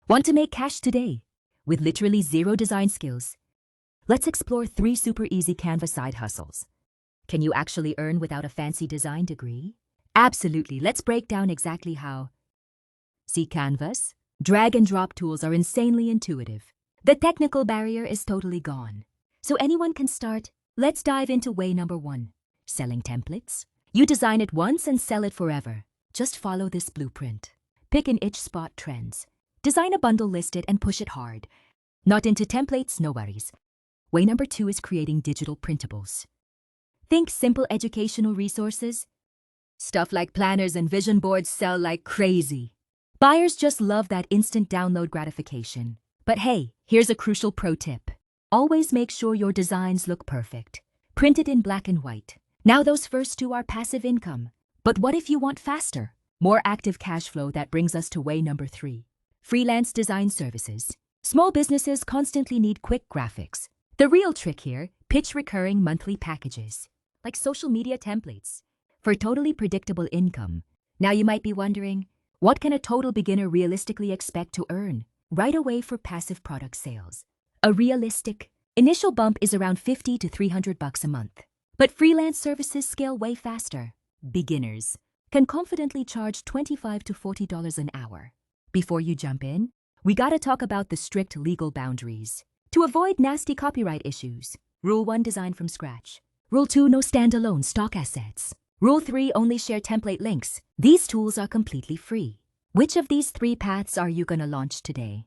Want to make cash today? With literally zero design skills? Let's explore 3 super easy Canva side hustles. Can you actually earn without a fancy design degree? Absolutely. Let's break down exactly how. See Canvas? Drag and drop tools are insanely intuitive. The technical barrier is totally gone. So anyone can start. Let's dive into way number 1. Selling templates. You design it once and sell it forever. Just follow this blueprint. Pick an itch spot trends. Design a bundle, list it, and push it hard. Not into templates? No worries. Way number 2 is creating digital printables. Think simple educational resources. Stuff like planners and vision boards sell like crazy. Buyers just love that instant download gratification. But hey, here's a crucial pro tip. Always make sure your designs look perfect. Print it in black and white. Now those first 2 are passive income. But what if you want faster, more active cash flow? That brings us to way number 3. Freelance design services. Small businesses constantly need quick graphics. The real trick here, pitch recurring monthly packages, like social media templates, for totally predictable income. Now you might be wondering, what can a total beginner realistically expect to earn right away for passive product sales? A realistic initial bump is around $50 to $300 a month. But freelance services scale way faster. Beginners can confidently charge $25 to $40 an hour. Before you jump in, we gotta talk about the strict legal boundaries. To avoid nasty copyright issues, Rule 1, design from scratch. Rule 2, no standalone stock assets. Rule 3, only share template links. These tools are completely free. Which of these 3 paths are you gonna launch today?